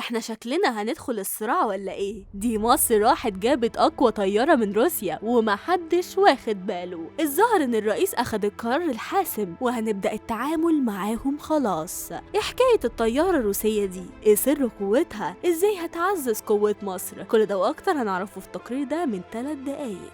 احنا شكلنا هندخل الصراع ولا ايه؟ دي مصر راحت جابت اقوى طيارة من روسيا ومحدش واخد باله. الظاهر ان الرئيس اخد القرار الحاسم وهنبدأ التعامل معاهم خلاص. ايه حكاية الطيارة الروسية دي؟ ايه سر قوتها؟ ازاي هتعزز قوة مصر؟ كل ده واكتر هنعرفه في التقرير ده من 3 دقايق.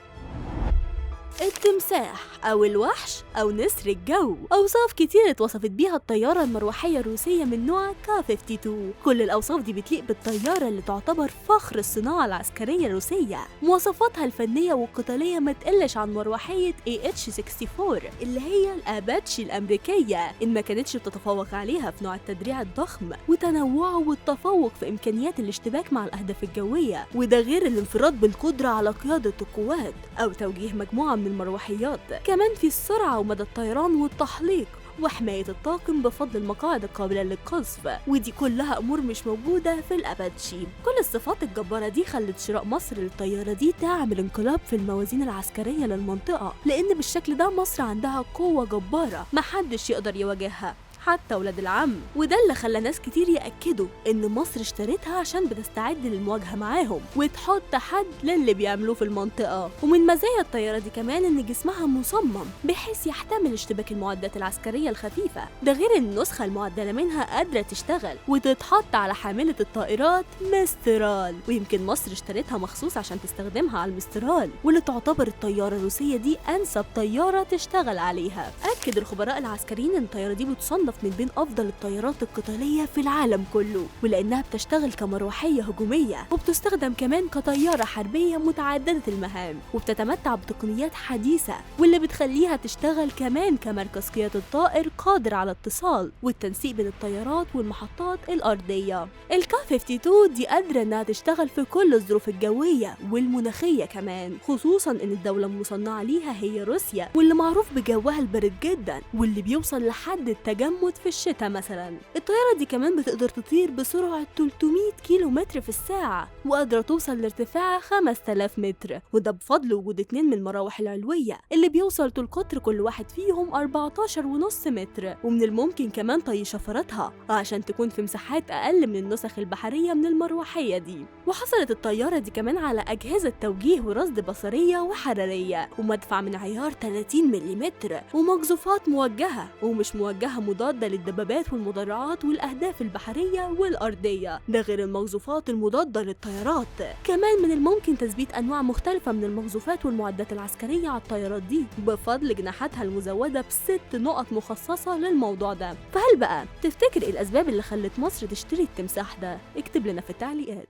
التمساح أو الوحش أو نسر الجو، أوصاف كتير اتوصفت بيها الطيارة المروحية الروسية من نوع كا-52. كل الأوصاف دي بتليق بالطيارة اللي تعتبر فخر الصناعة العسكرية الروسية. مواصفاتها الفنية والقتالية ما تقلش عن مروحية AH-64 اللي هي الأباتشي الأمريكية، إن ما كانتش بتتفوق عليها في نوع التدريع الضخم وتنوعه والتفوق في إمكانيات الاشتباك مع الأهداف الجوية، وده غير الانفراد بالقدرة على قيادة القوات أو توجيه مجموعة من المروحيات. كمان في السرعة ومدى الطيران والتحليق وحماية الطاقم بفضل المقاعد القابلة للقذف، ودي كلها أمور مش موجودة في الأباتشي. كل الصفات الجبارة دي خلت شراء مصر للطيارة دي تعمل انقلاب في الموازين العسكرية للمنطقة، لأن بالشكل ده مصر عندها قوة جبارة محدش يقدر يواجهها حتى ولاد العم. وده اللي خلى ناس كتير يأكدوا إن مصر اشترتها عشان بتستعد للمواجهة معاهم وتحط حد للي بيعملوه في المنطقة. ومن مزايا الطيارة دي كمان إن جسمها مصمم بحيث يحتمل اشتباك المعدات العسكرية الخفيفة، ده غير إن النسخة المعدلة منها قادرة تشتغل وتتحط على حاملة الطائرات مسترال، ويمكن مصر اشترتها مخصوص عشان تستخدمها على المسترال، واللي تعتبر الطيارة الروسية دي أنسب طيارة تشتغل عليها. أكد الخبراء العسكريين إن الطيارة دي بتصنف من بين أفضل الطيارات القتالية في العالم كله، ولأنها بتشتغل كمروحية هجومية وبتستخدم كمان كطيارة حربية متعددة المهام، وبتتمتع بتقنيات حديثة واللي بتخليها تشتغل كمان كمركز قيادة طائر قادر على الاتصال والتنسيق بين الطيارات والمحطات الأرضية. الكا-52 دي قادرة إنها تشتغل في كل الظروف الجوية والمناخية كمان، خصوصا إن الدولة المصنعة ليها هي روسيا، واللي معروف بجوها البارد جدا واللي بيوصل لحد التجمد في الشتاء مثلا. الطيارة دي كمان بتقدر تطير بسرعة 300 كيلو متر في الساعة، وقادرة توصل لارتفاع 5000 متر، وده بفضل وجود 2 من المراوح العلوية اللي بيوصل طول قطر كل واحد فيهم 14.5 متر. ومن الممكن كمان طي شفراتها عشان تكون في مساحات أقل من النسخ البحرية من المروحية دي. وحصلت الطيارة دي كمان على أجهزة توجيه ورصد بصرية وحرارية ومدفع من عيار 30 ملم ومقذوفات موجهة ومش موجهة مضادة للدبابات والمدرعات والأهداف البحرية والأرضية، ده غير المقذوفات المضادة للطيارات. كمان من الممكن تثبيت أنواع مختلفة من المقذوفات والمعدات العسكرية على الطيارات دي بفضل جناحاتها المزودة ب6 نقط مخصصة للموضوع ده. فهل بقى تفتكر إيه الأسباب اللي خلت مصر تشتري التمساح ده؟ اكتب لنا في التعليقات.